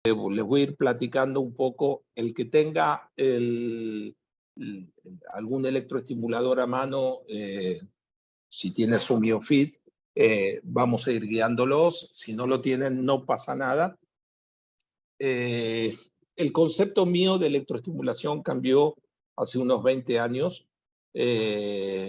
les voy a ir platicando un poco. El que tenga algún electroestimulador a mano, si tiene su MioFit, vamos a ir guiándolos. Si no lo tienen, no pasa nada. El concepto mío de electroestimulación cambió hace unos 20 años,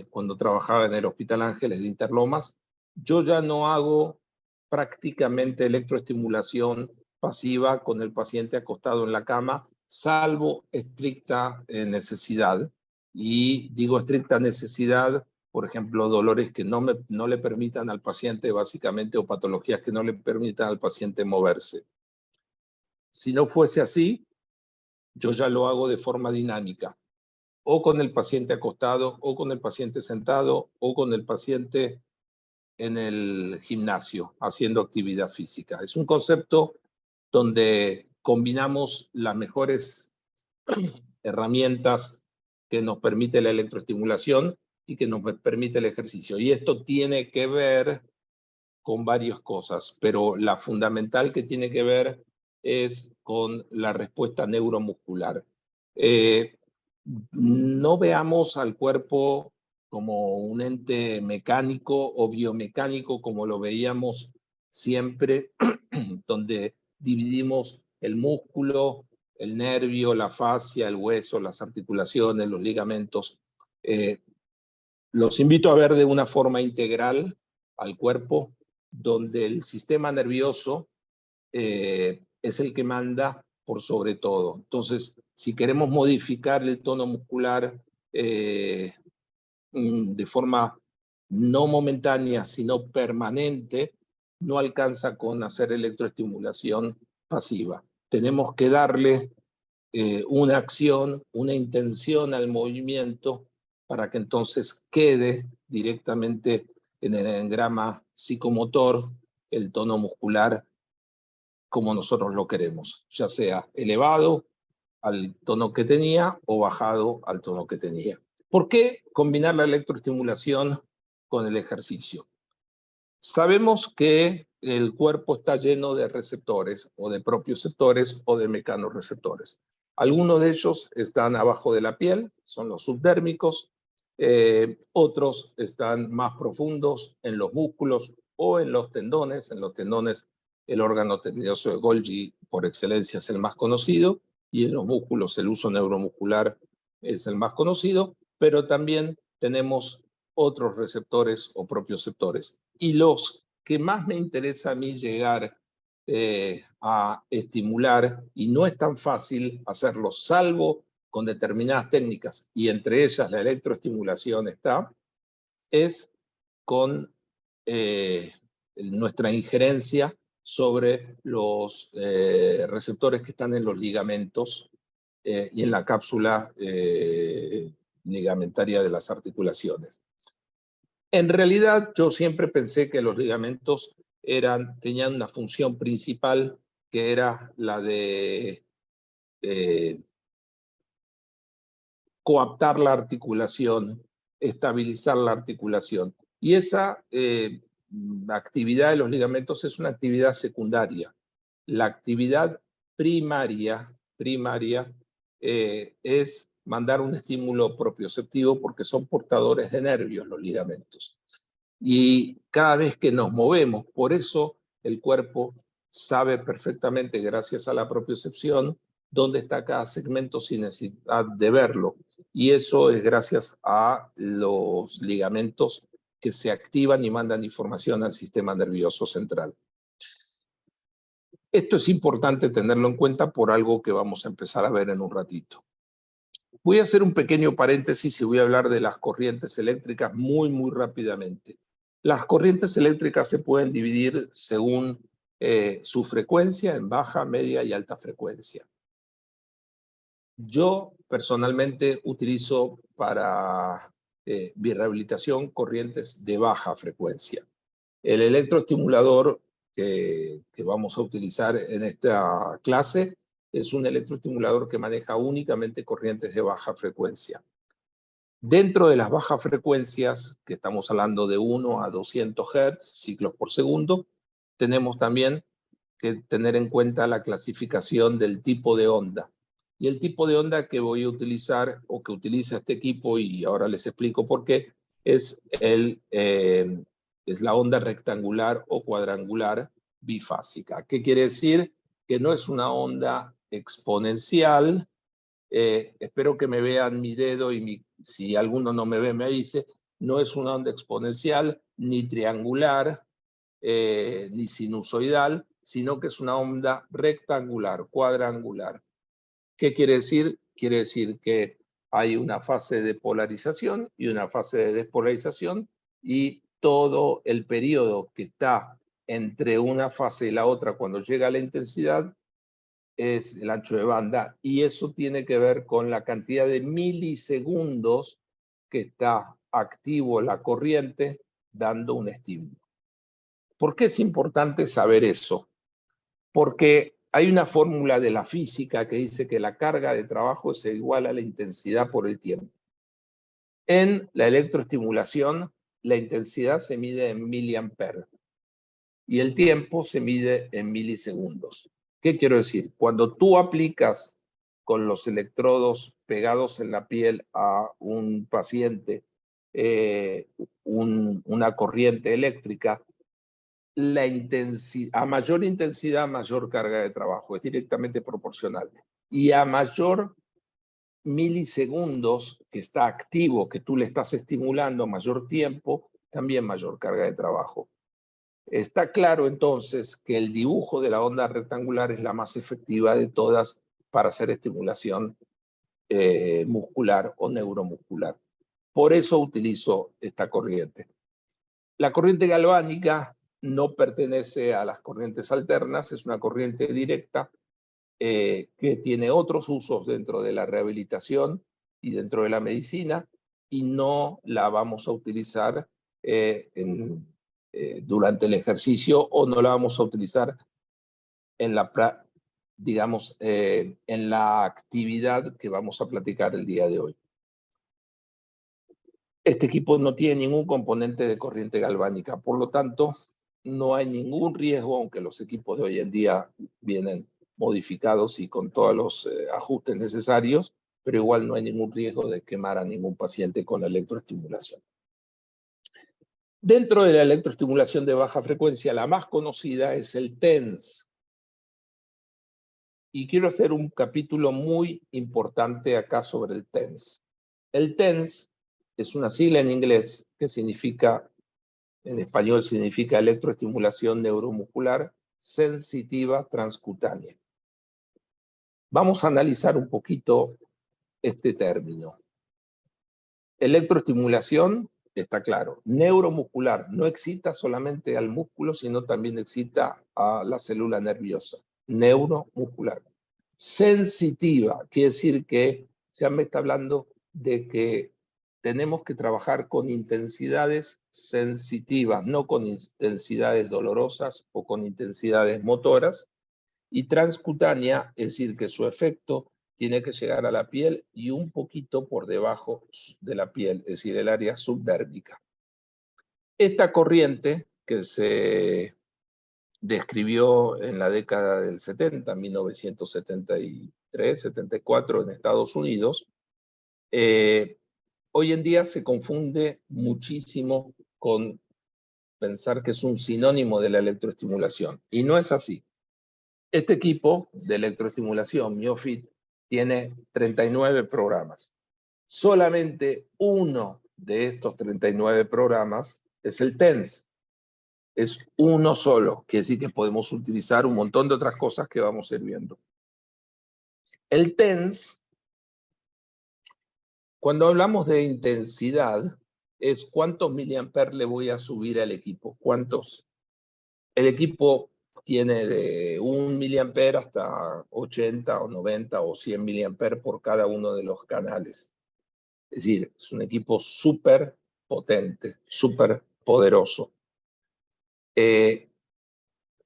cuando trabajaba en el Hospital Ángeles de Interlomas. Yo ya no hago prácticamente electroestimulación pasiva con el paciente acostado en la cama, salvo estricta necesidad. Y digo estricta necesidad, por ejemplo, dolores que no le permitan al paciente, básicamente, o patologías que no le permitan al paciente moverse. Si no fuese así, yo ya lo hago de forma dinámica, o con el paciente acostado, o con el paciente sentado, o con el paciente en el gimnasio haciendo actividad física. Es un concepto donde combinamos las mejores herramientas que nos permite la electroestimulación y que nos permite el ejercicio. Y esto tiene que ver con varias cosas, pero la fundamental que tiene que ver es con la respuesta neuromuscular. No veamos al cuerpo como un ente mecánico o biomecánico como lo veíamos siempre, donde dividimos el músculo, el nervio, la fascia, el hueso, las articulaciones, los ligamentos. Los invito a ver de una forma integral al cuerpo, donde el sistema nervioso es el que manda por sobre todo. Entonces, si queremos modificar el tono muscular de forma no momentánea, sino permanente, no alcanza con hacer electroestimulación pasiva. Tenemos que darle una acción, una intención al movimiento para que entonces quede directamente en el engrama psicomotor el tono muscular como nosotros lo queremos, ya sea elevado al tono que tenía o bajado al tono que tenía. ¿Por qué combinar la electroestimulación con el ejercicio? Sabemos que el cuerpo está lleno de receptores, o de propioceptores o de mecanorreceptores. Algunos de ellos están abajo de la piel, son los subdérmicos, otros están más profundos en los músculos o en los tendones. En los tendones, el órgano tendinoso de Golgi por excelencia es el más conocido, y en los músculos el uso neuromuscular es el más conocido, pero también tenemos otros receptores o propioceptores. Y los que más me interesa a mí llegar a estimular, y no es tan fácil hacerlo salvo con determinadas técnicas, y entre ellas la electroestimulación está, es con nuestra injerencia sobre los receptores que están en los ligamentos y en la cápsula ligamentaria de las articulaciones. En realidad, yo siempre pensé que los ligamentos tenían una función principal, que era la de coaptar la articulación, estabilizar la articulación. Y esa actividad de los ligamentos es una actividad secundaria. La actividad primaria es mandar un estímulo propioceptivo, porque son portadores de nervios los ligamentos. Y cada vez que nos movemos, por eso el cuerpo sabe perfectamente, gracias a la propiocepción, dónde está cada segmento sin necesidad de verlo. Y eso es gracias a los ligamentos que se activan y mandan información al sistema nervioso central. Esto es importante tenerlo en cuenta por algo que vamos a empezar a ver en un ratito. Voy a hacer un pequeño paréntesis y voy a hablar de las corrientes eléctricas muy rápidamente. Las corrientes eléctricas se pueden dividir según su frecuencia en baja, media y alta frecuencia. Yo personalmente utilizo para mi rehabilitación corrientes de baja frecuencia. El electroestimulador que vamos a utilizar en esta clase es un electroestimulador que maneja únicamente corrientes de baja frecuencia. Dentro de las bajas frecuencias, que estamos hablando de 1 a 200 Hz, ciclos por segundo, tenemos también que tener en cuenta la clasificación del tipo de onda. Y el tipo de onda que voy a utilizar, o que utiliza este equipo, y ahora les explico por qué, es la onda rectangular o cuadrangular bifásica. ¿Qué quiere decir? Que no es una onda exponencial. Espero que me vean mi dedo y si alguno no me ve me avise. No es una onda exponencial, ni triangular, ni sinusoidal, sino que es una onda rectangular, cuadrangular. ¿Qué quiere decir? Quiere decir que hay una fase de polarización y una fase de despolarización, y todo el periodo que está entre una fase y la otra cuando llega a la intensidad es el ancho de banda, y eso tiene que ver con la cantidad de milisegundos que está activo la corriente dando un estímulo. ¿Por qué es importante saber eso? Porque hay una fórmula de la física que dice que la carga de trabajo es igual a la intensidad por el tiempo. En la electroestimulación, la intensidad se mide en miliamperes y el tiempo se mide en milisegundos. ¿Qué quiero decir? Cuando tú aplicas con los electrodos pegados en la piel a un paciente una corriente eléctrica, a mayor intensidad, mayor carga de trabajo, es directamente proporcional. Y a mayor milisegundos que está activo, que tú le estás estimulando, mayor tiempo, también mayor carga de trabajo. Está claro entonces que el dibujo de la onda rectangular es la más efectiva de todas para hacer estimulación muscular o neuromuscular. Por eso utilizo esta corriente. La corriente galvánica no pertenece a las corrientes alternas, es una corriente directa que tiene otros usos dentro de la rehabilitación y dentro de la medicina, y no la vamos a utilizar durante el ejercicio, o no la vamos a utilizar en la, digamos, en la actividad que vamos a platicar el día de hoy. Este equipo no tiene ningún componente de corriente galvánica, por lo tanto, no hay ningún riesgo, aunque los equipos de hoy en día vienen modificados y con todos los ajustes necesarios, pero igual no hay ningún riesgo de quemar a ningún paciente con la electroestimulación. Dentro de la electroestimulación de baja frecuencia, la más conocida es el TENS. Y quiero hacer un capítulo muy importante acá sobre el TENS. El TENS es una sigla en inglés que significa, en español significa electroestimulación neuromuscular sensitiva transcutánea. Vamos a analizar un poquito este término. Electroestimulación, está claro. Neuromuscular, no excita solamente al músculo, sino también excita a la célula nerviosa. Neuromuscular. Sensitiva, quiere decir que ya me está hablando de que tenemos que trabajar con intensidades sensitivas, no con intensidades dolorosas o con intensidades motoras. Y transcutánea, es decir, que su efecto tiene que llegar a la piel y un poquito por debajo de la piel, es decir, el área subdérmica. Esta corriente que se describió en la década del 70, 1973, 74 en Estados Unidos, hoy en día se confunde muchísimo con pensar que es un sinónimo de la electroestimulación, y no es así. Este equipo de electroestimulación, MyoFit, tiene 39 programas. Solamente uno de estos 39 programas es el TENS. Es uno solo, quiere decir que podemos utilizar un montón de otras cosas que vamos a ir viendo. El TENS, cuando hablamos de intensidad, es cuántos miliamperes le voy a subir al equipo. ¿Cuántos? El equipo tiene de 1 miliampere hasta 80 o 90 o 100 miliamperes por cada uno de los canales. Es decir, es un equipo súper potente, súper poderoso.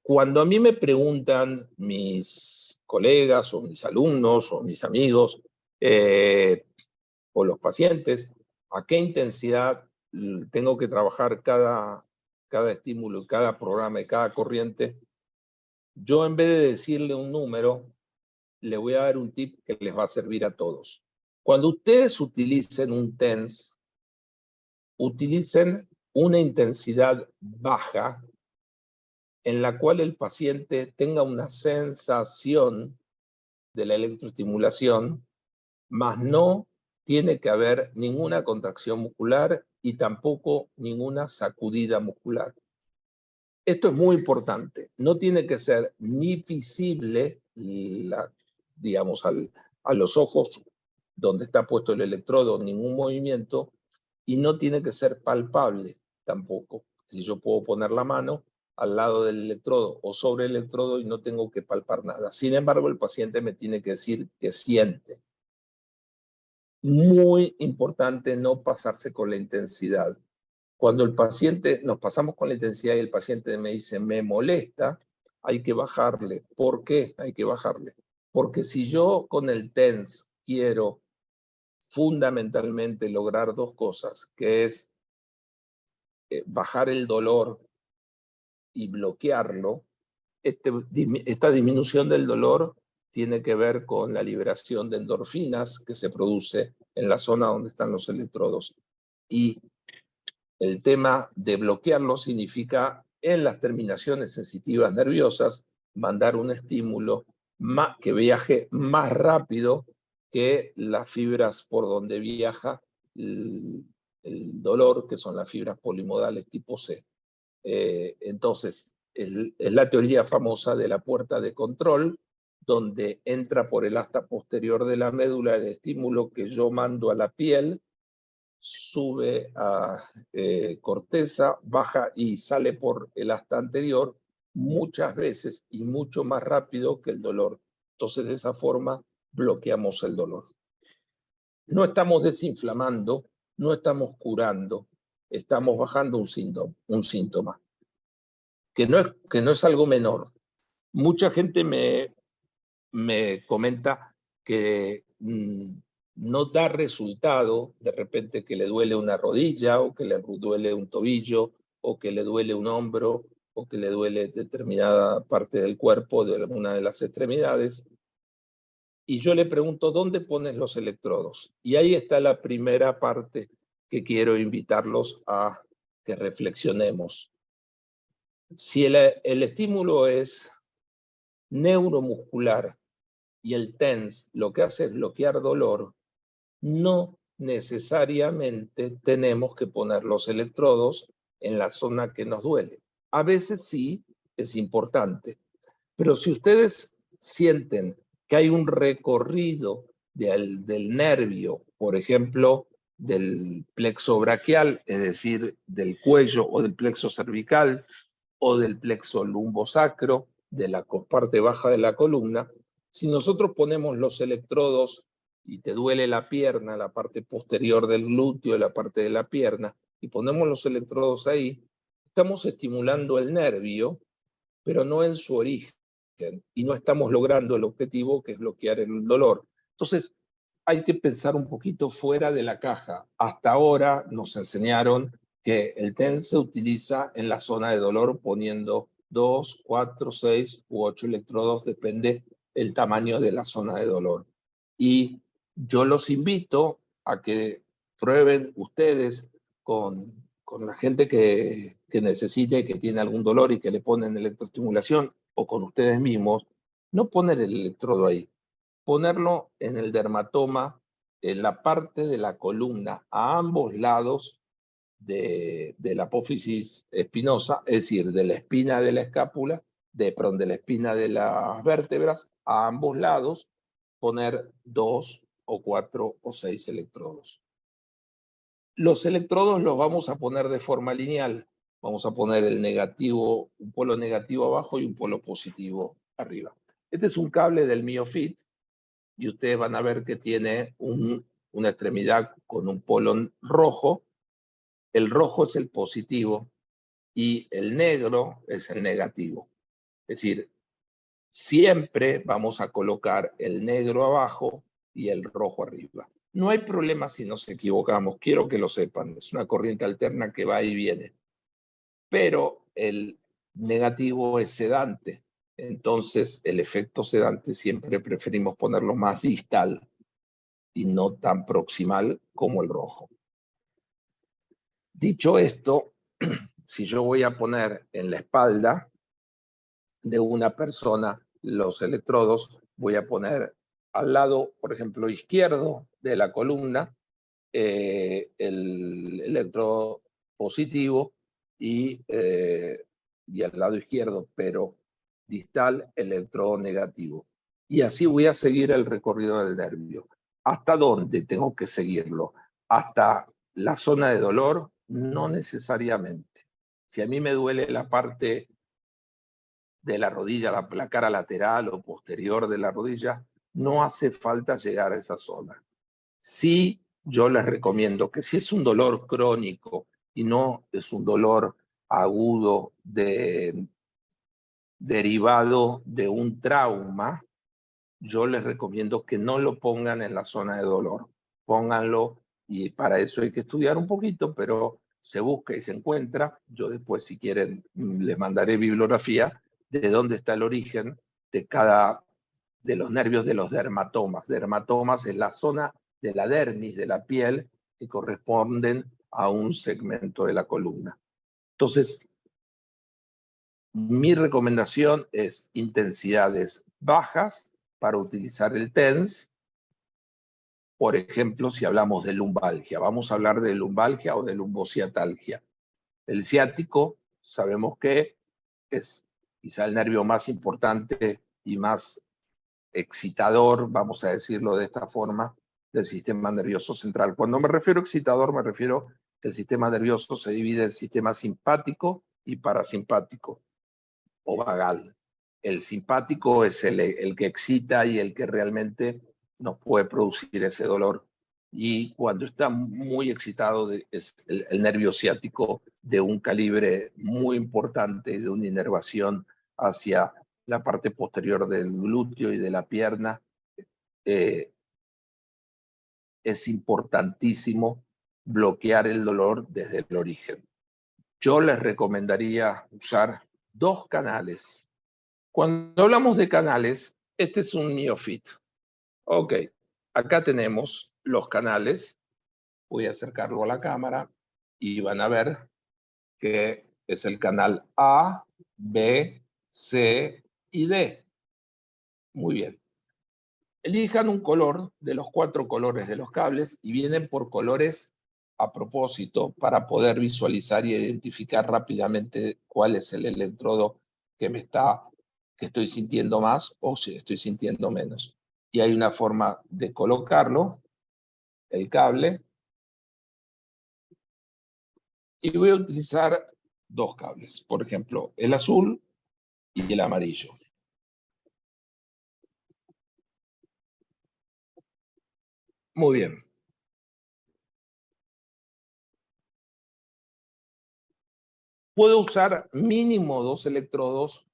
Cuando a mí me preguntan mis colegas o mis alumnos o mis amigos o los pacientes a qué intensidad tengo que trabajar cada estímulo, cada programa y cada corriente, Yo en vez de decirle un número, le voy a dar un tip que les va a servir a todos. Cuando ustedes utilicen un TENS, utilicen una intensidad baja en la cual el paciente tenga una sensación de la electroestimulación, mas no tiene que haber ninguna contracción muscular y tampoco ninguna sacudida muscular. Esto es muy importante. No tiene que ser ni visible, digamos, a los ojos donde está puesto el electrodo, ningún movimiento, y no tiene que ser palpable tampoco. Si yo puedo poner la mano al lado del electrodo o sobre el electrodo y no tengo que palpar nada. Sin embargo, el paciente me tiene que decir que siente. Muy importante no pasarse con la intensidad. Cuando el paciente, nos pasamos con la intensidad y el paciente me dice, me molesta, hay que bajarle. ¿Por qué hay que bajarle? Porque si yo con el TENS quiero fundamentalmente lograr dos cosas, que es bajar el dolor y bloquearlo, esta disminución del dolor tiene que ver con la liberación de endorfinas que se produce en la zona donde están los electrodos. Y el tema de bloquearlo significa en las terminaciones sensitivas nerviosas mandar un estímulo que viaje más rápido que las fibras por donde viaja el dolor, que son las fibras polimodales tipo C. Entonces, es la teoría famosa de la puerta de control, donde entra por el asta posterior de la médula el estímulo que yo mando a la piel, sube a corteza, baja y sale por el asta anterior muchas veces y mucho más rápido que el dolor. Entonces, de esa forma, bloqueamos el dolor. No estamos desinflamando, no estamos curando, estamos bajando un síntoma que no es algo menor. Mucha gente me comenta que no da resultado, de repente que le duele una rodilla, o que le duele un tobillo, o que le duele un hombro, o que le duele determinada parte del cuerpo, de alguna de las extremidades. Y yo le pregunto, ¿dónde pones los electrodos? Y ahí está la primera parte que quiero invitarlos a que reflexionemos. Si el estímulo es neuromuscular y el TENS lo que hace es bloquear dolor, no necesariamente tenemos que poner los electrodos en la zona que nos duele. A veces sí es importante, pero si ustedes sienten que hay un recorrido del nervio, por ejemplo, del plexo braquial, es decir, del cuello o del plexo cervical, o del plexo lumbosacro, de la parte baja de la columna, si nosotros ponemos los electrodos y te duele la pierna, la parte posterior del glúteo, la parte de la pierna, y ponemos los electrodos ahí, estamos estimulando el nervio, pero no en su origen, y no estamos logrando el objetivo, que es bloquear el dolor. Entonces, hay que pensar un poquito fuera de la caja. Hasta ahora nos enseñaron que el TENS se utiliza en la zona de dolor poniendo 2, 4, 6 u 8 electrodos, depende el tamaño de la zona de dolor. Y yo los invito a que prueben ustedes con la gente que necesite, que tiene algún dolor y que le ponen electroestimulación, o con ustedes mismos, no poner el electrodo ahí, ponerlo en el dermatoma, en la parte de la columna, a ambos lados de la apófisis espinosa, es decir, de la espina de la escápula, de la espina de las vértebras, a ambos lados, poner 2 o 4 o 6 electrodos. Los electrodos los vamos a poner de forma lineal. Vamos a poner el negativo, un polo negativo abajo y un polo positivo arriba. Este es un cable del MioFit y ustedes van a ver que tiene una extremidad con un polo rojo. El rojo es el positivo y el negro es el negativo. Es decir, siempre vamos a colocar el negro abajo y el rojo arriba. No hay problema si nos equivocamos, quiero que lo sepan, es una corriente alterna que va y viene. Pero el negativo es sedante, Entonces, el efecto sedante siempre preferimos ponerlo más distal y no tan proximal como el rojo. Dicho esto, si yo voy a poner en la espalda de una persona los electrodos, voy a poner al lado, por ejemplo, izquierdo de la columna, el electrodo positivo y al lado izquierdo, pero distal, electrodo negativo. Y así voy a seguir el recorrido del nervio. ¿Hasta dónde tengo que seguirlo? ¿Hasta la zona de dolor? No necesariamente. Si a mí me duele la parte de la rodilla, la cara lateral o posterior de la rodilla, no hace falta llegar a esa zona. Sí, yo les recomiendo que si es un dolor crónico y no es un dolor agudo derivado de un trauma, yo les recomiendo que no lo pongan en la zona de dolor. Pónganlo, y para eso hay que estudiar un poquito, pero se busca y se encuentra. Yo después, si quieren, les mandaré bibliografía de dónde está el origen de los nervios de los dermatomas. Dermatomas es la zona de la dermis, de la piel, que corresponden a un segmento de la columna. Entonces, mi recomendación es intensidades bajas para utilizar el TENS. Por ejemplo, si hablamos de lumbalgia, vamos a hablar de lumbalgia o de lumbociatalgia. El ciático, sabemos que es quizá el nervio más importante y más excitador, vamos a decirlo de esta forma, del sistema nervioso central. Cuando me refiero a excitador, me refiero que el sistema nervioso se divide en sistema simpático y parasimpático o vagal. El simpático es el que excita y el que realmente nos puede producir ese dolor. Y cuando está muy excitado es el nervio ciático de un calibre muy importante, de una inervación hacia la parte posterior del glúteo y de la pierna. Es importantísimo bloquear el dolor desde el origen. Yo les recomendaría usar 2 canales. Cuando hablamos de canales, este es un NeoFit. Ok, acá tenemos los canales. Voy a acercarlo a la cámara y van a ver que es el canal A, B, C y D. Muy bien. Elijan un color de los 4 colores de los cables y vienen por colores a propósito para poder visualizar y identificar rápidamente cuál es el electrodo que estoy sintiendo más o si estoy sintiendo menos. Y hay una forma de colocarlo, el cable, y voy a utilizar 2 cables, por ejemplo, el azul y el amarillo. Muy bien. Puedo usar mínimo 2 electrodos,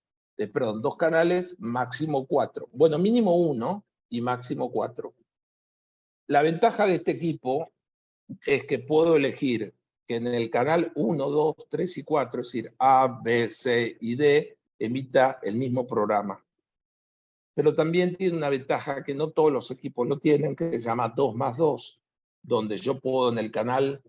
perdón, 2 canales, máximo 4. Bueno, mínimo 1 y máximo 4. La ventaja de este equipo es que puedo elegir que en el canal 1, 2, 3 y 4, es decir, A, B, C y D, emita el mismo programa. Pero también tiene una ventaja que no todos los equipos lo tienen, que se llama 2 más 2, donde yo puedo en el canal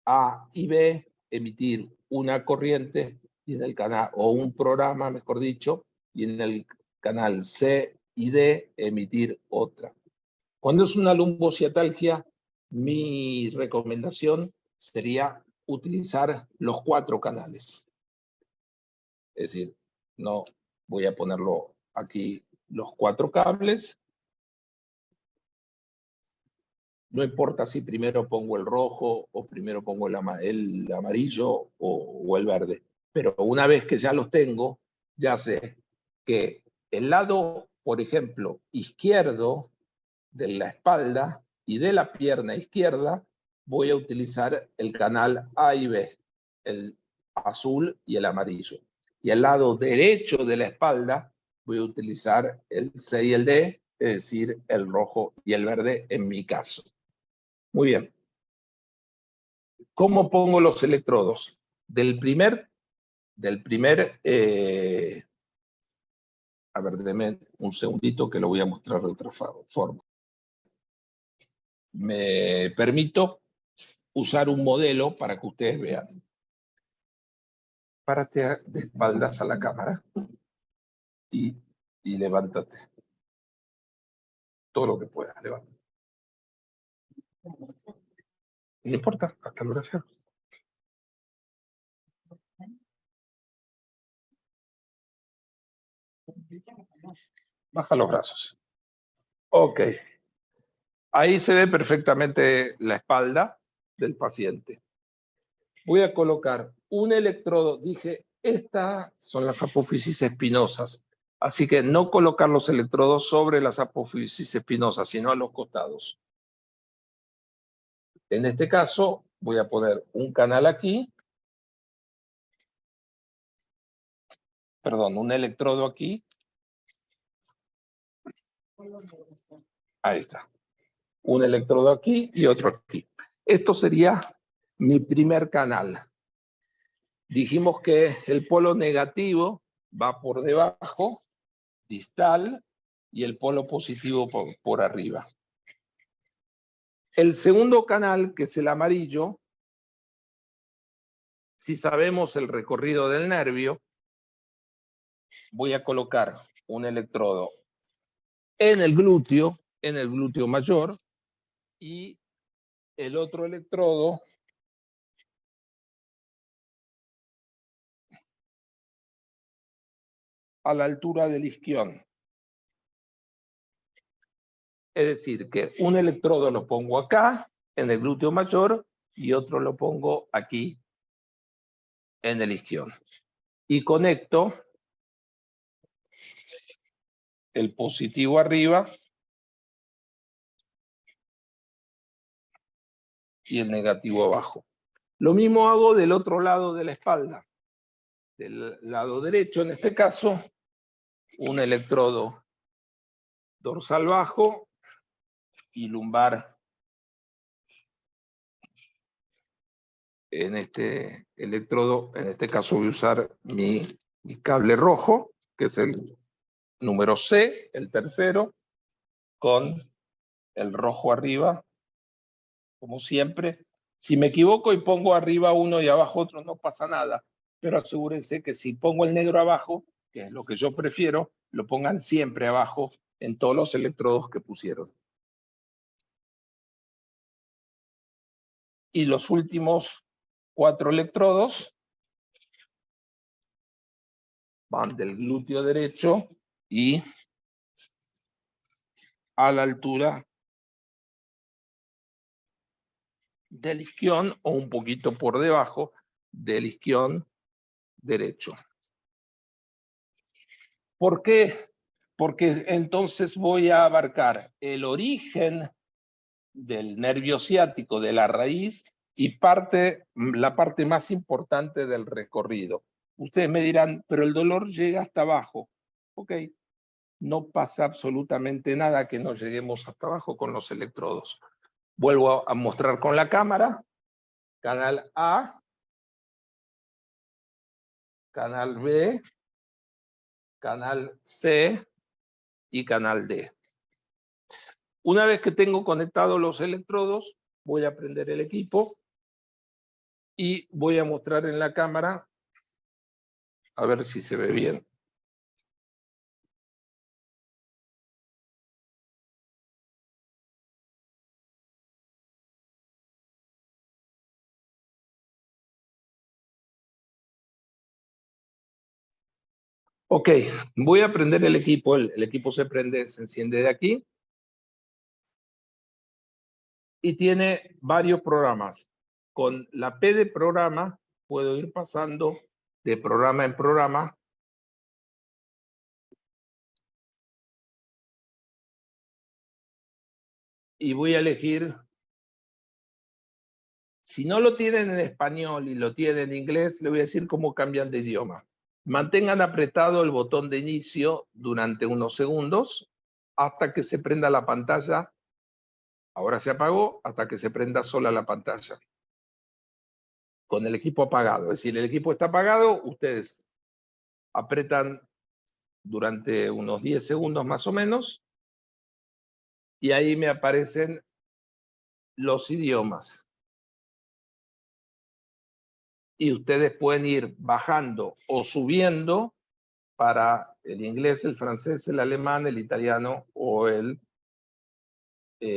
A y B emitir una corriente y en el canal, o un programa, mejor dicho, y en el canal C y D emitir otra. Cuando es una lumbociatalgia, mi recomendación sería utilizar los 4 canales. Es decir, no voy a ponerlo aquí los 4 cables. No importa si primero pongo el rojo o primero pongo el amarillo o el verde. Pero una vez que ya los tengo, ya sé que el lado, por ejemplo, izquierdo de la espalda y de la pierna izquierda, voy a utilizar el canal A y B, el azul y el amarillo. Y el lado derecho de la espalda voy a utilizar el C y el D, es decir, el rojo y el verde en mi caso. Muy bien. ¿Cómo pongo los electrodos? Del primer A ver, denme un segundito que lo voy a mostrar de otra forma. Me permito usar un modelo para que ustedes vean. Párate de espaldas a la cámara y levántate. Todo lo que puedas, levántate. No importa, hasta el brazo. Baja los brazos. Ok. Ahí se ve perfectamente la espalda del paciente. Voy a colocar un electrodo. Dije, estas son las apófisis espinosas. Así que no colocar los electrodos sobre las apófisis espinosas, sino a los costados. En este caso, voy a poner un canal aquí. Perdón, un electrodo aquí. Ahí está. Un electrodo aquí y otro aquí. Esto sería mi primer canal. Dijimos que el polo negativo va por debajo, distal, y el polo positivo por arriba. El segundo canal, que es el amarillo, si sabemos el recorrido del nervio, voy a colocar un electrodo en el glúteo mayor, y el otro electrodo a la altura del isquión. Es decir, que un electrodo lo pongo acá, en el glúteo mayor, y otro lo pongo aquí, en el isquión. Y conecto el positivo arriba y el negativo abajo. Lo mismo hago del otro lado de la espalda. Del lado derecho, en este caso, un electrodo dorsal bajo y lumbar en este electrodo. En este caso voy a usar mi cable rojo, que es el número C, el tercero, con el rojo arriba, como siempre. Si me equivoco y pongo arriba uno y abajo otro, no pasa nada, pero asegúrense que si pongo el negro abajo, que es lo que yo prefiero, lo pongan siempre abajo en todos los electrodos que pusieron. Y los últimos 4 electrodos van del glúteo derecho y a la altura del isquión, o un poquito por debajo del isquión derecho. ¿Por qué? Porque entonces voy a abarcar el origen del nervio ciático, de la raíz, y la parte más importante del recorrido. Ustedes me dirán, pero el dolor llega hasta abajo. Ok, no pasa absolutamente nada que no lleguemos hasta abajo con los electrodos. Vuelvo a mostrar con la cámara. Canal A, canal B, canal C y canal D. Una vez que tengo conectados los electrodos, voy a prender el equipo y voy a mostrar en la cámara, a ver si se ve bien. Ok, voy a prender el equipo. El equipo se prende, se enciende de aquí. Y tiene varios programas. Con la P de programa puedo ir pasando de programa en programa. Y voy a elegir, si no lo tienen en español y lo tienen en inglés, le voy a decir cómo cambian de idioma. Mantengan apretado el botón de inicio durante unos segundos hasta que se prenda la pantalla. Ahora se apagó, hasta que se prenda sola la pantalla. Con el equipo apagado. Es decir, el equipo está apagado, ustedes apretan durante unos 10 segundos más o menos, y ahí me aparecen los idiomas. Y ustedes pueden ir bajando o subiendo para el inglés, el francés, el alemán, el italiano o el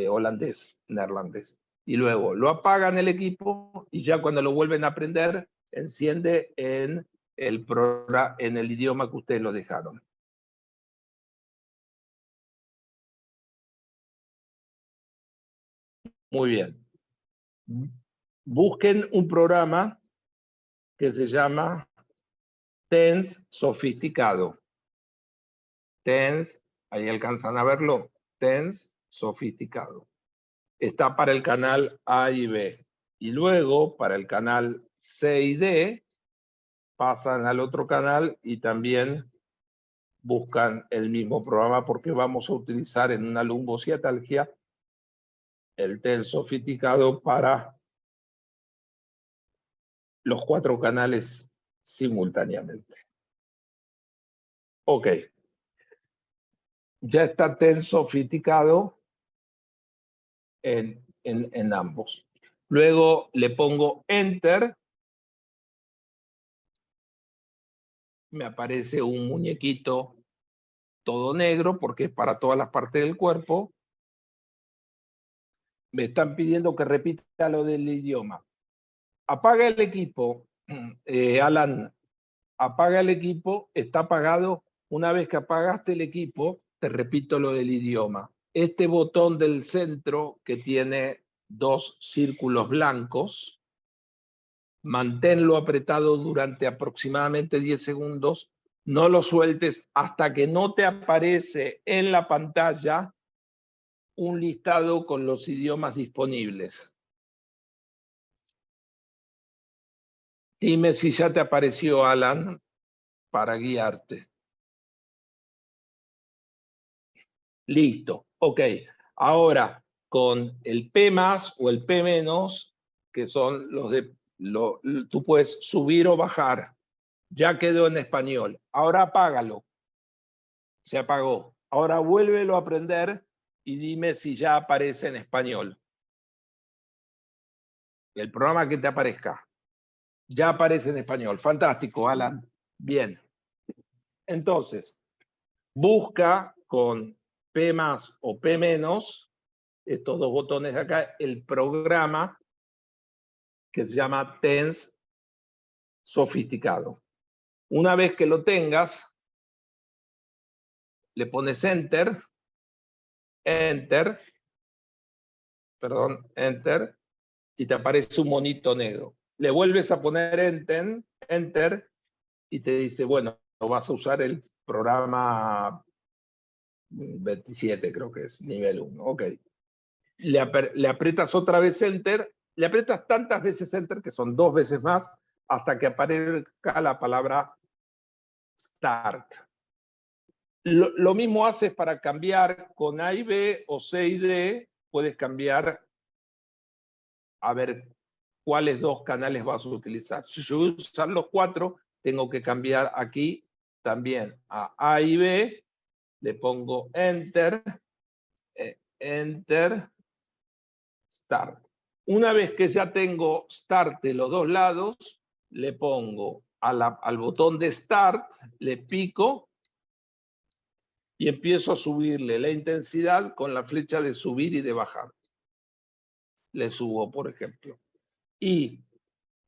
holandés, neerlandés. Y luego lo apagan el equipo y ya cuando lo vuelven a aprender, enciende en el idioma que ustedes lo dejaron. Muy bien. Busquen un programa que se llama TENS Sofisticado. TENS, ahí alcanzan a verlo, TENS Sofisticado. Está para el canal A y B. Y luego, para el canal C y D, pasan al otro canal y también buscan el mismo programa porque vamos a utilizar en una lumbociatalgia el TENS Sofisticado para los 4 canales simultáneamente. Ok. Ya está TENS Sofisticado en ambos. Luego le pongo Enter. Me aparece un muñequito todo negro porque es para todas las partes del cuerpo. Me están pidiendo que repita lo del idioma. Apaga el equipo, Alan. Apaga el equipo, está apagado. Una vez que apagaste el equipo, te repito lo del idioma. Este botón del centro que tiene 2 círculos blancos, manténlo apretado durante aproximadamente 10 segundos, no lo sueltes hasta que no te aparece en la pantalla un listado con los idiomas disponibles. Dime si ya te apareció, Alan, para guiarte. Listo, ok. Ahora, con el P más o el P menos, que son los de... tú puedes subir o bajar. Ya quedó en español. Ahora apágalo. Se apagó. Ahora vuélvelo a aprender y dime si ya aparece en español. El programa que te aparezca. Ya aparece en español. Fantástico, Alan. Bien. Entonces, busca con P más o P menos, estos 2 botones de acá, el programa que se llama TENS Sofisticado. Una vez que lo tengas, le pones Enter, Enter, perdón, Enter, y te aparece un monito negro. Le vuelves a poner Enter, y te dice, bueno, vas a usar el programa 27, creo que es, nivel 1. Ok. Le aprietas otra vez Enter, le aprietas tantas veces Enter, que son 2 veces más, hasta que aparezca la palabra Start. Lo mismo haces para cambiar con A y B o C y D, puedes cambiar a ver cuáles 2 canales vas a utilizar. Si yo voy a usar los 4, tengo que cambiar aquí también a y B, le pongo Enter, Enter, Start. Una vez que ya tengo Start de los 2 lados, le pongo al botón de Start, le pico y empiezo a subirle la intensidad con la flecha de subir y de bajar. Le subo, por ejemplo. Y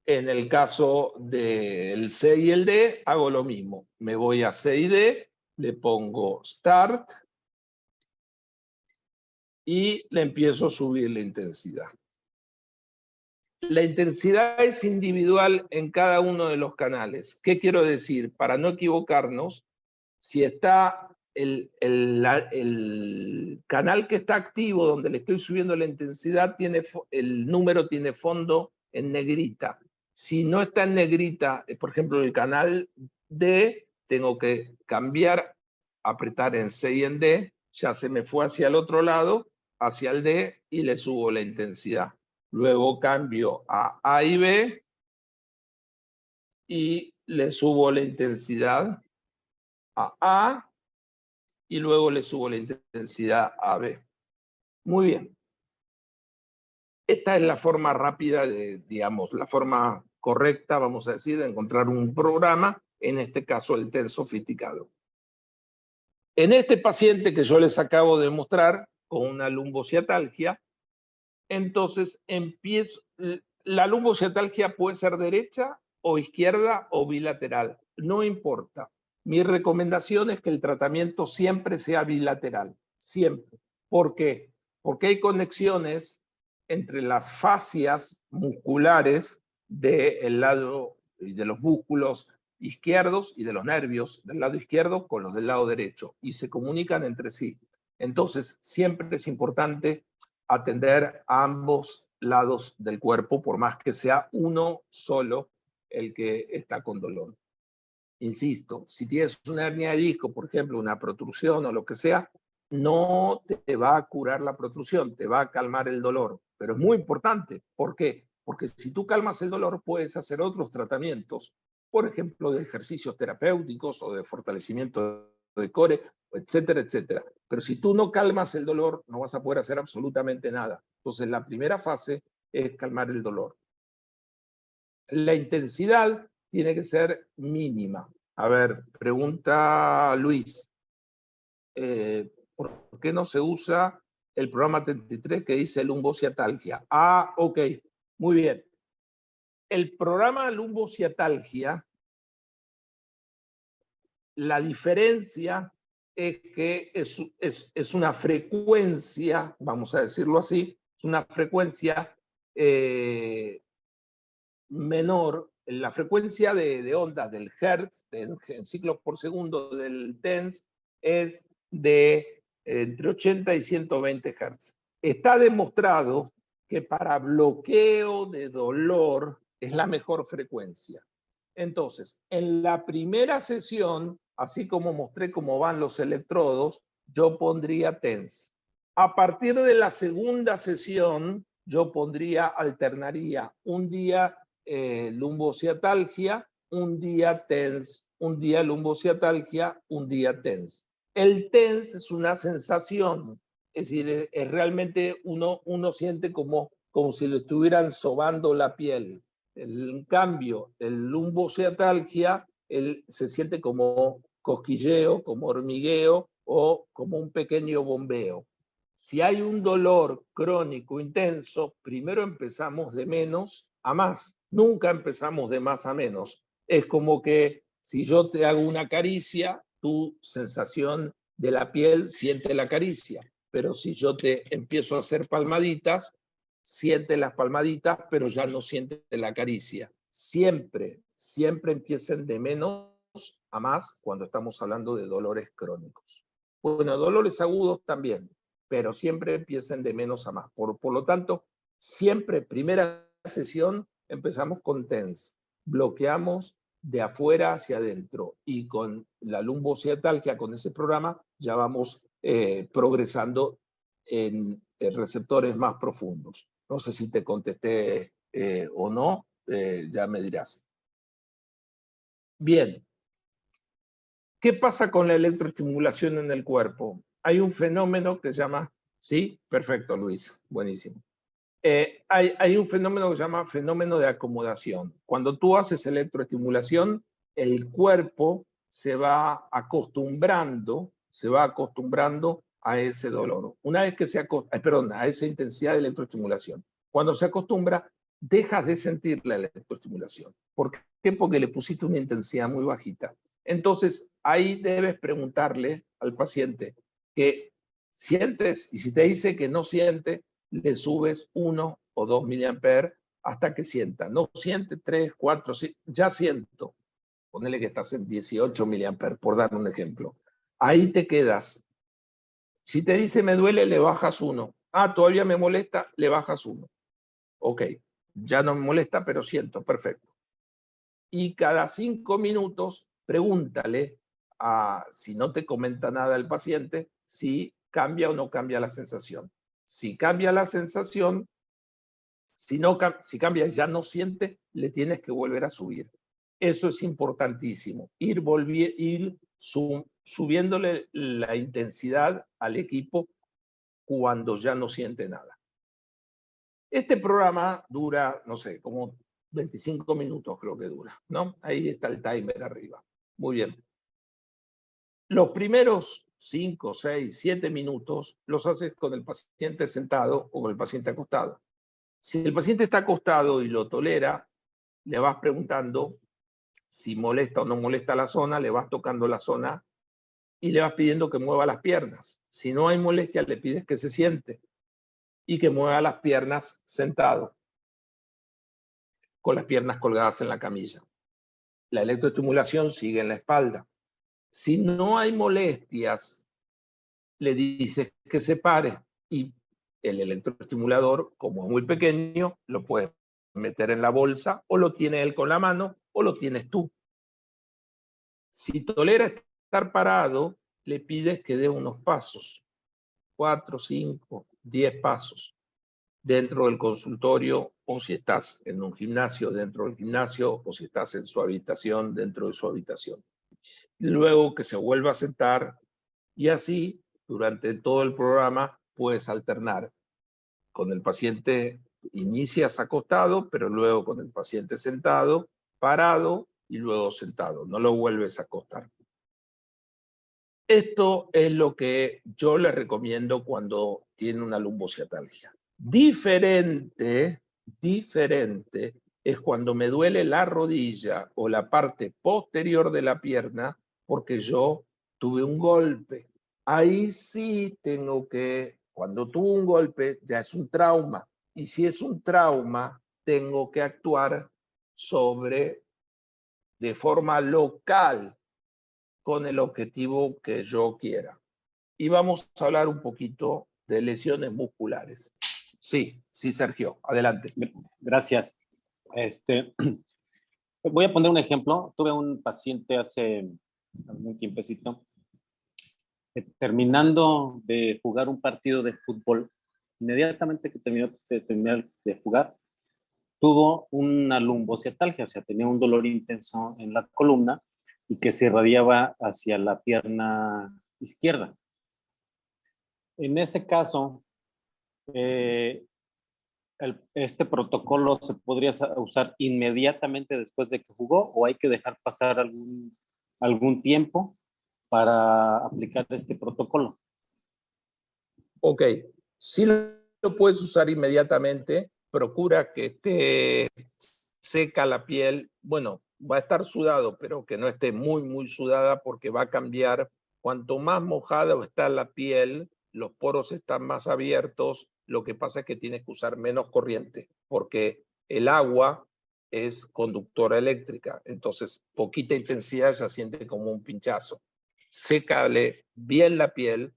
en el caso del C y el D, hago lo mismo. Me voy a C y D, le pongo Start y le empiezo a subir la intensidad. La intensidad es individual en cada uno de los canales. ¿Qué quiero decir? Para no equivocarnos, si está el canal que está activo, donde le estoy subiendo la intensidad, el número tiene fondo en negrita. Si no está en negrita, por ejemplo, el canal D, tengo que cambiar, apretar en C y en D, ya se me fue hacia el otro lado, hacia el D, y le subo la intensidad. Luego cambio a y B y le subo la intensidad a y luego le subo la intensidad a B. Muy bien. Esta es la forma rápida, digamos, la forma correcta, vamos a decir, de encontrar un programa, en este caso el TENS sofisticado. En este paciente que yo les acabo de mostrar, con una lumbociatalgia, entonces la lumbociatalgia puede ser derecha o izquierda o bilateral, no importa. Mi recomendación es que el tratamiento siempre sea bilateral, siempre. ¿Por qué? Porque hay conexiones entre las fascias musculares del lado de los músculos izquierdos y de los nervios del lado izquierdo con los del lado derecho y se comunican entre sí. Entonces, siempre es importante atender a ambos lados del cuerpo, por más que sea uno solo el que está con dolor. Insisto, si tienes una hernia de disco, por ejemplo, una protrusión o lo que sea, no te va a curar la protrusión, te va a calmar el dolor. Pero es muy importante. ¿Por qué? Porque si tú calmas el dolor, puedes hacer otros tratamientos, por ejemplo, de ejercicios terapéuticos o de fortalecimiento de core, etcétera, etcétera. Pero si tú no calmas el dolor, no vas a poder hacer absolutamente nada. Entonces, la primera fase es calmar el dolor. La intensidad tiene que ser mínima. A ver, pregunta Luis, ¿por qué no se usa el programa 33 que dice lumbociatalgia? Ah, ok, muy bien. El programa lumbociatalgia, la diferencia es que es una frecuencia, vamos a decirlo así, es una frecuencia menor, la frecuencia de ondas del Hertz, en ciclos por segundo del TENS, es de entre 80 y 120 Hertz. Está demostrado que para bloqueo de dolor es la mejor frecuencia. Entonces, en la primera sesión, así como mostré cómo van los electrodos, yo pondría TENS. A partir de la segunda sesión, yo alternaría un día lumbociatalgia, un día TENS, un día lumbociatalgia, un día TENS. El TENS es una sensación, es decir, realmente uno siente como si le estuvieran sobando la piel. En cambio, el lumbociatalgia se siente como cosquilleo, como hormigueo o como un pequeño bombeo. Si hay un dolor crónico intenso, primero empezamos de menos a más. Nunca empezamos de más a menos. Es como que si yo te hago una caricia, tu sensación de la piel siente la caricia. Pero si yo te empiezo a hacer palmaditas, siente las palmaditas, pero ya no siente la caricia. Siempre, siempre empiecen de menos a más cuando estamos hablando de dolores crónicos. Bueno, dolores agudos también, pero siempre empiecen de menos a más. Por lo tanto, siempre, primera sesión, empezamos con TENS. Bloqueamos de afuera hacia adentro y con la lumbociatalgia, con ese programa, ya vamos progresando en receptores más profundos. No sé si te contesté o no, ya me dirás. Bien. ¿Qué pasa con la electroestimulación en el cuerpo? Hay un fenómeno que se llama, sí, perfecto, Luis, buenísimo. Hay un fenómeno que se llama fenómeno de acomodación. Cuando tú haces electroestimulación, el cuerpo se va acostumbrando a ese dolor. Una vez que a esa intensidad de electroestimulación. Cuando se acostumbra, dejas de sentir la electroestimulación. ¿Por qué? Porque le pusiste una intensidad muy bajita. Entonces, ahí debes preguntarle al paciente que sientes, y si te dice que no siente, le subes 1 o 2 miliamperes hasta que sienta. No siente 3, 4, 6, ya siento. Ponele que estás en 18 miliamperes, por dar un ejemplo. Ahí te quedas. Si te dice me duele, le bajas 1. Ah, todavía me molesta, le bajas 1. Ok, ya no me molesta, pero siento, perfecto. Y cada 5 minutos pregúntale, si no te comenta nada el paciente, si cambia o no cambia la sensación. Si cambia la sensación, si cambia ya no siente, le tienes que volver a subir. Eso es importantísimo, ir subiéndole la intensidad al equipo cuando ya no siente nada. Este programa dura, no sé, como 25 minutos creo que dura, ¿no? Ahí está el timer arriba. Muy bien. Los primeros 5, 6, 7 minutos los haces con el paciente sentado o con el paciente acostado. Si el paciente está acostado y lo tolera, le vas preguntando si molesta o no molesta la zona, le vas tocando la zona y le vas pidiendo que mueva las piernas. Si no hay molestia, le pides que se siente y que mueva las piernas sentado, con las piernas colgadas en la camilla. La electroestimulación sigue en la espalda. Si no hay molestias, le dices que se pare y el electroestimulador, como es muy pequeño, lo puedes meter en la bolsa o lo tiene él con la mano o lo tienes tú. Si tolera estar parado, le pides que dé unos pasos, 4, 5, 10 pasos dentro del consultorio, o si estás en un gimnasio, dentro del gimnasio, o si estás en su habitación, dentro de su habitación. Luego que se vuelva a sentar y así, durante todo el programa, puedes alternar. Con el paciente inicias acostado, pero luego con el paciente sentado, parado y luego sentado. No lo vuelves a acostar. Esto es lo que yo le recomiendo cuando tiene una lumbociatalgia. Diferente es cuando me duele la rodilla o la parte posterior de la pierna porque yo tuve un golpe. Ahí sí tengo que, cuando tuve un golpe, ya es un trauma. Y si es un trauma, tengo que actuar de forma local, con el objetivo que yo quiera. Y vamos a hablar un poquito de lesiones musculares. Sí, Sergio, adelante. Gracias. Voy a poner un ejemplo. Tuve un paciente hace algún tiempecito, terminando de jugar un partido de fútbol. Inmediatamente que terminó de jugar, tuvo una lumbociatalgia, o sea, tenía un dolor intenso en la columna y que se irradiaba hacia la pierna izquierda. En ese caso, este protocolo se podría usar inmediatamente después de que jugó o hay que dejar pasar algún tiempo para aplicar este protocolo. Ok, si lo puedes usar inmediatamente, procura que esté seca la piel. Bueno, va a estar sudado, pero que no esté muy sudada porque va a cambiar. Cuanto más mojada está la piel, los poros están más abiertos. Lo que pasa es que tienes que usar menos corriente porque el agua es conductora eléctrica. Entonces, poquita intensidad ya siente como un pinchazo. Sécale bien la piel.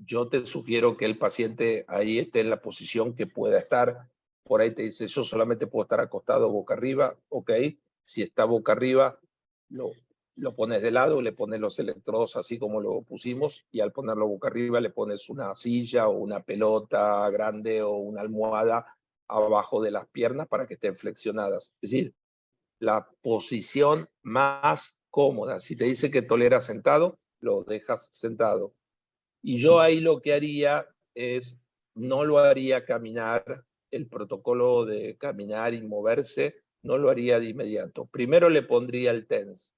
Yo te sugiero que el paciente ahí esté en la posición que pueda estar. Por ahí te dice, yo solamente puedo estar acostado boca arriba. Ok, si está boca arriba, lo pones de lado, le pones los electrodos así como lo pusimos, y al ponerlo boca arriba le pones una silla o una pelota grande o una almohada abajo de las piernas para que estén flexionadas. Es decir, la posición más cómoda. Si te dice que tolera sentado, lo dejas sentado. Y yo ahí lo que haría es, no lo haría caminar, el protocolo de caminar y moverse, no lo haría de inmediato. Primero le pondría el TENS.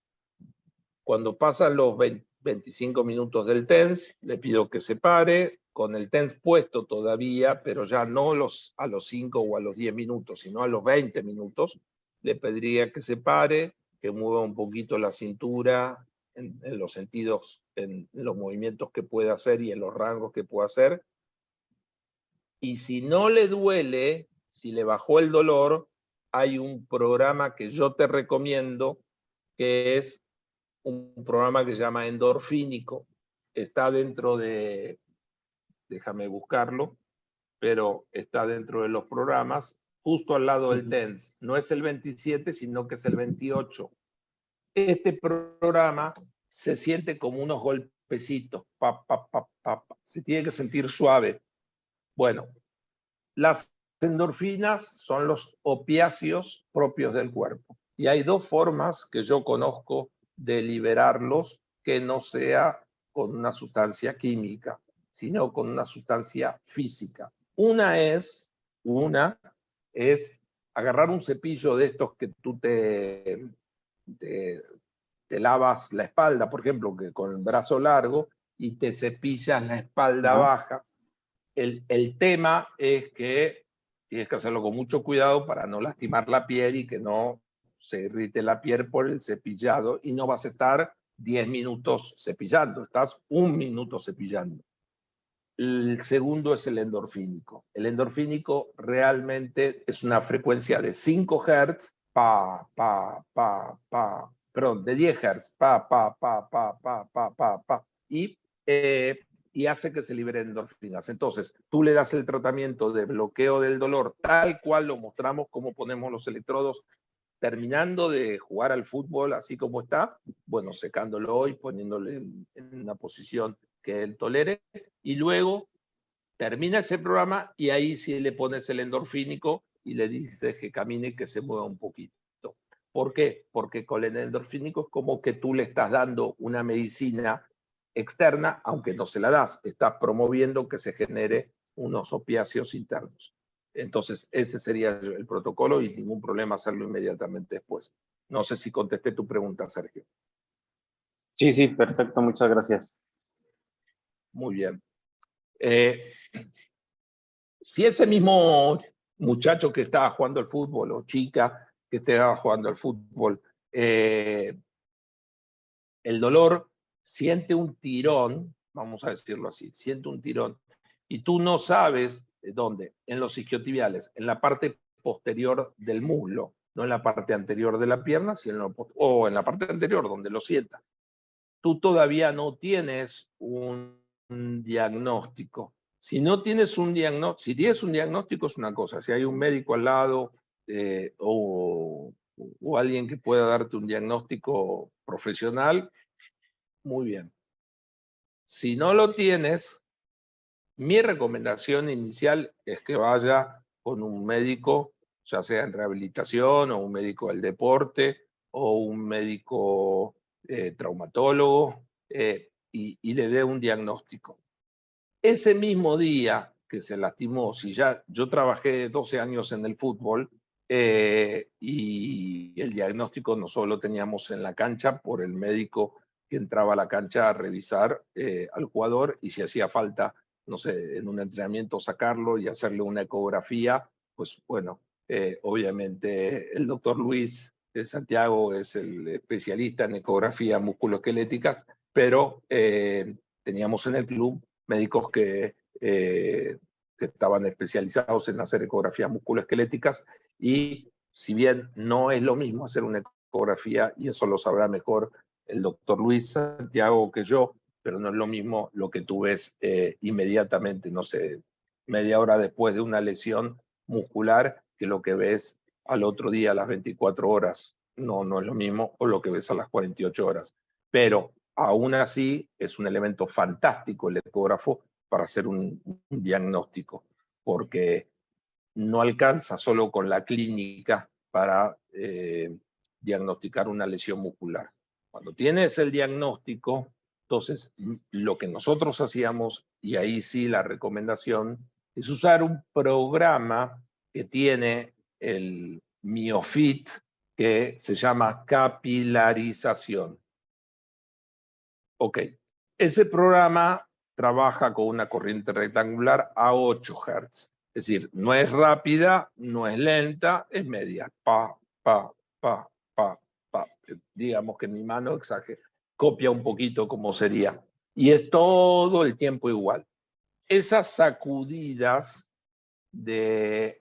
Cuando pasan los 25 minutos del TENS, le pido que se pare, con el TENS puesto todavía, pero ya no a los 5 o a los 10 minutos, sino a los 20 minutos, le pediría que se pare, que mueva un poquito la cintura, en los sentidos, en los movimientos que pueda hacer y en los rangos que pueda hacer. Y si no le duele, si le bajó el dolor, hay un programa que yo te recomiendo, que es un programa que se llama endorfínico. Está dentro de, déjame buscarlo, pero está dentro de los programas, justo al lado del TENS. No es el 27, sino que es el 28. Este programa se siente como unos golpecitos, se tiene que sentir suave. Bueno, las endorfinas son los opiáceos propios del cuerpo. Y hay dos formas que yo conozco de liberarlos que no sea con una sustancia química, sino con una sustancia física. Una es agarrar un cepillo de estos que tú te lavas la espalda, por ejemplo, que con el brazo largo, y te cepillas la espalda baja. El tema es que tienes que hacerlo con mucho cuidado para no lastimar la piel y que no se irrite la piel por el cepillado, y no vas a estar 10 minutos cepillando, estás 1 minuto cepillando. El segundo es el endorfínico. El endorfínico realmente es una frecuencia de 5 Hz, perdón, de 10 Hz, y hace que se liberen endorfinas. Entonces, tú le das el tratamiento de bloqueo del dolor tal cual lo mostramos, como ponemos los electrodos, terminando de jugar al fútbol así como está, bueno, secándolo y poniéndole en una posición que él tolere, y luego termina ese programa y ahí sí le pones el endorfínico y le dices que camine y que se mueva un poquito. ¿Por qué? Porque con el endorfínico es como que tú le estás dando una medicina externa, aunque no se la das, estás promoviendo que se genere unos opiáceos internos. Entonces, ese sería el protocolo y ningún problema hacerlo inmediatamente después. No sé si contesté tu pregunta, Sergio. Sí, sí, perfecto, muchas gracias. Muy bien. Si ese mismo muchacho que estaba jugando al fútbol o chica que estaba jugando al fútbol, el dolor siente un tirón, vamos a decirlo así, siente un tirón, y tú no sabes dónde, en los isquiotibiales, en la parte posterior del muslo, no en la parte anterior de la pierna, sino o en la parte anterior donde lo sienta. Tú todavía no tienes un diagnóstico. Si no tienes un diagnóstico, si tienes un diagnóstico es una cosa, si hay un médico al lado o alguien que pueda darte un diagnóstico profesional, muy bien. Si no lo tienes, mi recomendación inicial es que vaya con un médico, ya sea en rehabilitación o un médico del deporte o un médico traumatólogo, y le dé un diagnóstico. Ese mismo día que se lastimó, si ya yo trabajé 12 años en el fútbol, y el diagnóstico no solo teníamos en la cancha por el médico que entraba a la cancha a revisar al jugador, y si hacía falta, no sé, en un entrenamiento sacarlo y hacerle una ecografía, pues bueno, obviamente el doctor Luis de Santiago es el especialista en ecografía musculoesqueléticas, pero teníamos en el club médicos que estaban especializados en hacer ecografías musculoesqueléticas, y si bien no es lo mismo hacer una ecografía, y eso lo sabrá mejor el doctor Luis Santiago que yo, pero no es lo mismo lo que tú ves inmediatamente, no sé, media hora después de una lesión muscular, que lo que ves al otro día a las 24 horas. No, no es lo mismo, o lo que ves a las 48 horas. Pero aún así es un elemento fantástico el ecógrafo para hacer un diagnóstico, porque no alcanza solo con la clínica para diagnosticar una lesión muscular. Cuando tienes el diagnóstico, entonces lo que nosotros hacíamos, y ahí sí la recomendación, es usar un programa que tiene el MioFit, que se llama capilarización. Ok, ese programa trabaja con una corriente rectangular a 8 Hz. Es decir, no es rápida, no es lenta, es media. Pa, pa, pa, pa, pa. Digamos que mi mano copia un poquito como sería. Y es todo el tiempo igual. Esas sacudidas de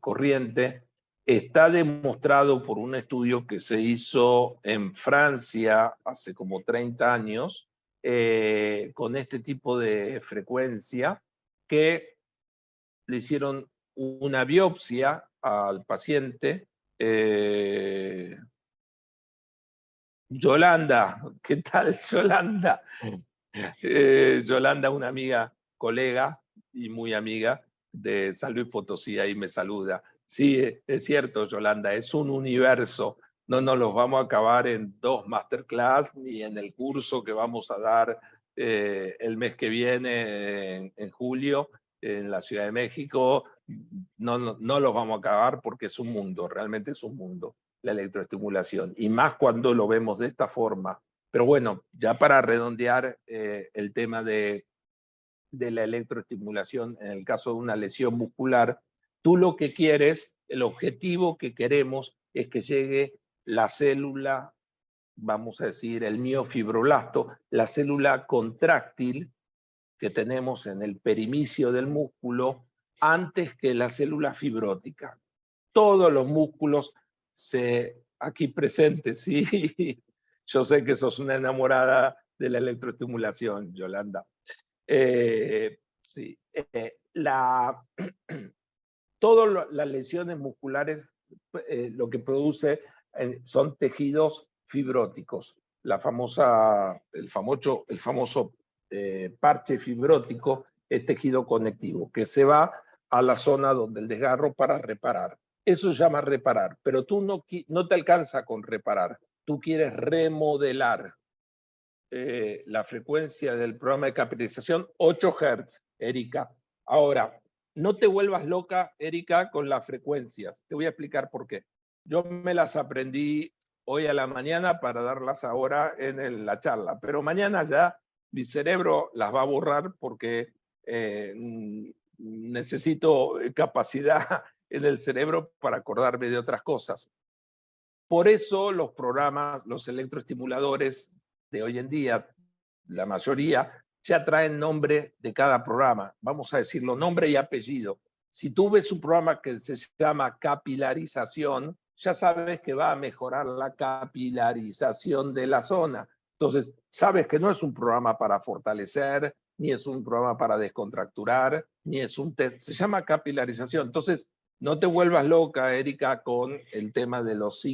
corriente está demostrado por un estudio que se hizo en Francia hace como 30 años, con este tipo de frecuencia, que le hicieron una biopsia al paciente. Yolanda, ¿qué tal, Yolanda? Yolanda, una amiga, colega y muy amiga de San Luis Potosí, ahí me saluda. Sí, es cierto, Yolanda, es un universo no nos los vamos a acabar en 2 masterclass ni en el curso que vamos a dar el mes que viene, en julio, en la Ciudad de México. No los vamos a acabar porque es un mundo, realmente es un mundo, la electroestimulación. Y más cuando lo vemos de esta forma. Pero bueno, ya para redondear el tema de la electroestimulación, en el caso de una lesión muscular, tú lo que quieres, el objetivo que queremos es que llegue la célula, vamos a decir, el miofibroblasto, la célula contráctil que tenemos en el perimicio del músculo, antes que la célula fibrótica. Todos los músculos aquí presentes, sí. Yo sé que sos una enamorada de la electroestimulación, Yolanda. Sí. Todas las lesiones musculares lo que produce son tejidos fibróticos. El famoso parche fibrótico es tejido conectivo, que se va a la zona donde el desgarro para reparar. Eso se llama reparar, pero tú no te alcanza con reparar. Tú quieres remodelar. La frecuencia del programa de capilarización, 8 Hz, Erika. Ahora, no te vuelvas loca, Erika, con las frecuencias. Te voy a explicar por qué. Yo me las aprendí hoy a la mañana para darlas ahora en la charla, pero mañana ya mi cerebro las va a borrar porque necesito capacidad en el cerebro para acordarme de otras cosas. Por eso los programas, los electroestimuladores de hoy en día, la mayoría, ya traen nombre de cada programa. Vamos a decirlo, nombre y apellido. Si tú ves un programa que se llama capilarización, ya sabes que va a mejorar la capilarización de la zona. Entonces, sabes que no es un programa para fortalecer, ni es un programa para descontracturar, ni es un test. Se llama capilarización. Entonces, no te vuelvas loca, Erika, con el tema de los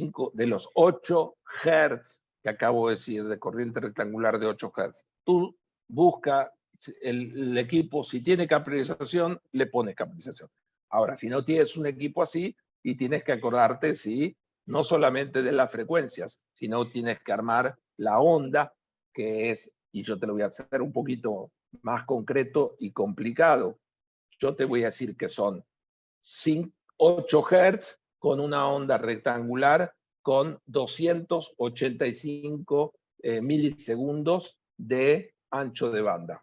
8 Hz que acabo de decir, de corriente rectangular de 8 Hz. Tú busca el equipo, si tiene capilarización, le pones capilarización. Ahora, si no tienes un equipo así, y tienes que acordarte, sí, no solamente de las frecuencias, sino tienes que armar la onda, que es, y yo te lo voy a hacer un poquito más concreto y complicado. Yo te voy a decir que son 8 Hz con una onda rectangular con 285 milisegundos de ancho de banda.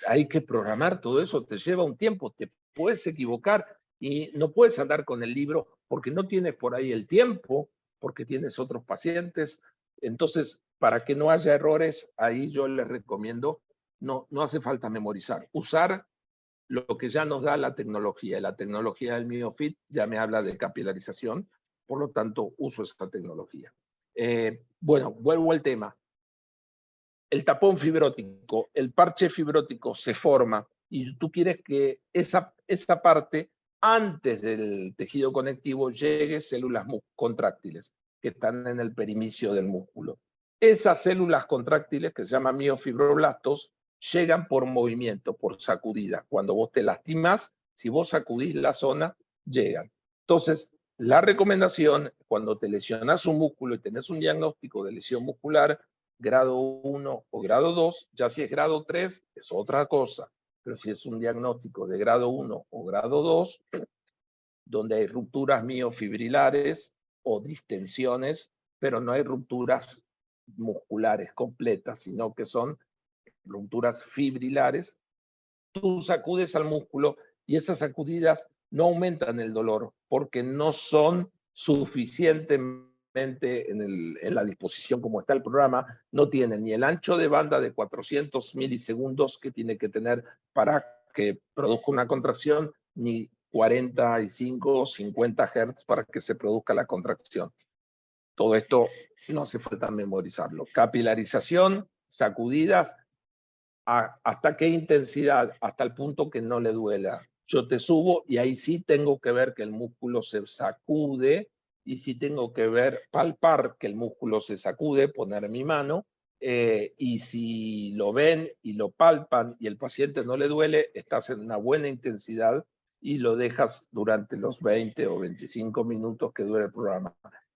Hay que programar todo eso, te lleva un tiempo, te puedes equivocar y no puedes andar con el libro porque no tienes por ahí el tiempo, porque tienes otros pacientes. Entonces, para que no haya errores, ahí yo les recomiendo, no hace falta memorizar, usar lo que ya nos da la tecnología. La tecnología del MioFit ya me habla de capilarización, por lo tanto uso esa tecnología. Bueno, vuelvo al tema. El tapón fibrótico, el parche fibrótico se forma y tú quieres que esa parte, antes del tejido conectivo, llegue células contráctiles que están en el perimicio del músculo. Esas células contráctiles, que se llaman miofibroblastos, llegan por movimiento, por sacudida. Cuando vos te lastimas, si vos sacudís la zona, llegan. Entonces, la recomendación, cuando te lesionas un músculo y tenés un diagnóstico de lesión muscular, grado 1 o grado 2, ya si es grado 3 es otra cosa, pero si es un diagnóstico de grado 1 o grado 2, donde hay rupturas miofibrilares o distensiones, pero no hay rupturas musculares completas, sino que son rupturas fibrilares, tú sacudes al músculo y esas sacudidas no aumentan el dolor porque no son suficientemente en la disposición como está el programa, no tienen ni el ancho de banda de 400 milisegundos que tiene que tener para que produzca una contracción, ni 45 o 50 Hz para que se produzca la contracción. Todo esto no hace falta memorizarlo. Capilarización, sacudidas, ¿hasta qué intensidad? Hasta el punto que no le duela. Yo te subo y ahí sí tengo que ver que el músculo se sacude y sí tengo que ver, palpar que el músculo se sacude, poner mi mano, y si lo ven y lo palpan y el paciente no le duele, estás en una buena intensidad y lo dejas durante los 20 o 25 minutos que dure el programa.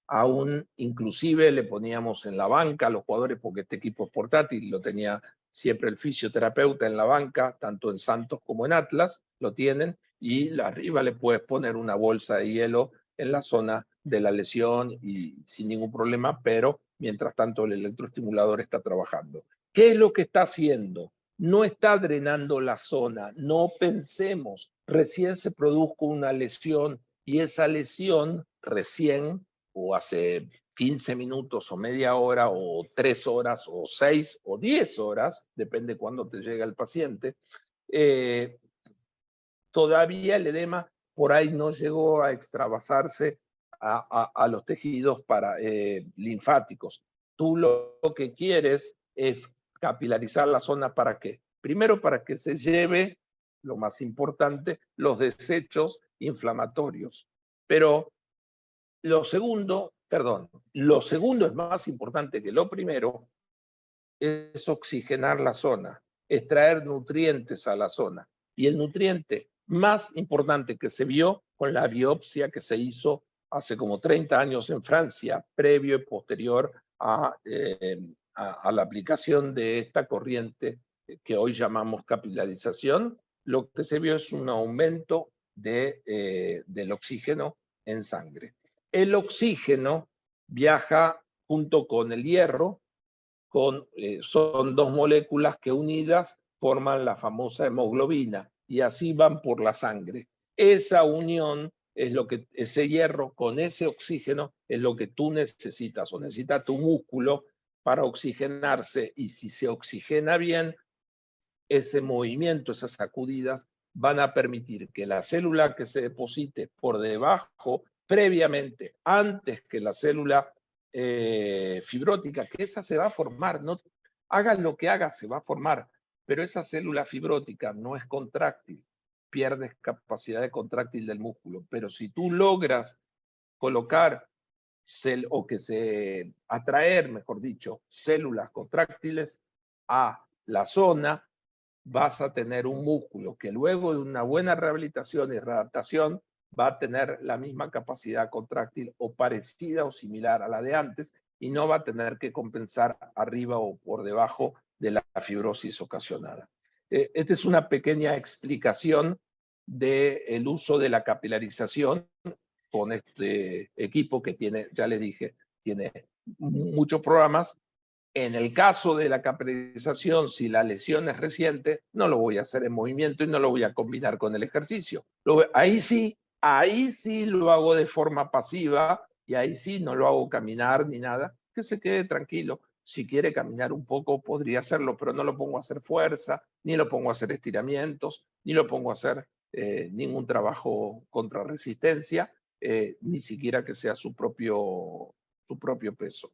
Aún inclusive le poníamos en la banca a los jugadores, porque este equipo es portátil, lo tenía siempre el fisioterapeuta en la banca, tanto en Santos como en Atlas, lo tienen, y arriba le puedes poner una bolsa de hielo en la zona de la lesión y sin ningún problema, pero mientras tanto el electroestimulador está trabajando. ¿Qué es lo que está haciendo? No está drenando la zona, no pensemos, recién se produjo una lesión y esa lesión recién, o hace 15 minutos o media hora o 3 horas o 6 o 10 horas, depende cuándo te llega el paciente, todavía el edema por ahí no llegó a extravasarse a los tejidos linfáticos. Tú lo que quieres es capilarizar la zona. ¿Para qué? Primero, para que se lleve, lo más importante, los desechos inflamatorios. Pero lo segundo es más importante que lo primero, es oxigenar la zona, extraer nutrientes a la zona. Y el nutriente más importante que se vio con la biopsia que se hizo hace como 30 años en Francia, previo y posterior a la aplicación de esta corriente que hoy llamamos capilarización, lo que se vio es un aumento del oxígeno en sangre. El oxígeno viaja junto con el hierro, son dos moléculas que unidas forman la famosa hemoglobina y así van por la sangre. Esa unión es lo que, ese hierro con ese oxígeno es lo que tú necesitas, o necesita tu músculo para oxigenarse, y si se oxigena bien, ese movimiento, esas sacudidas van a permitir que la célula que se deposite por debajo, previamente, antes que la célula fibrótica, que esa se va a formar, no hagas lo que hagas, se va a formar, pero esa célula fibrótica no es contráctil, pierdes capacidad de contráctil del músculo. Pero si tú logras colocar atraer, mejor dicho, células contráctiles a la zona, vas a tener un músculo que luego de una buena rehabilitación y readaptación va a tener la misma capacidad contráctil o parecida o similar a la de antes, y no va a tener que compensar arriba o por debajo de la fibrosis ocasionada. Esta es una pequeña explicación del uso de la capilarización con este equipo que tiene, ya les dije, tiene muchos programas. En el caso de la capilarización, si la lesión es reciente, no lo voy a hacer en movimiento y no lo voy a combinar con el ejercicio. Ahí sí lo hago de forma pasiva, y ahí sí no lo hago caminar ni nada, que se quede tranquilo. Si quiere caminar un poco, podría hacerlo, pero no lo pongo a hacer fuerza, ni lo pongo a hacer estiramientos, ni lo pongo a hacer ningún trabajo contra resistencia, ni siquiera que sea su propio peso.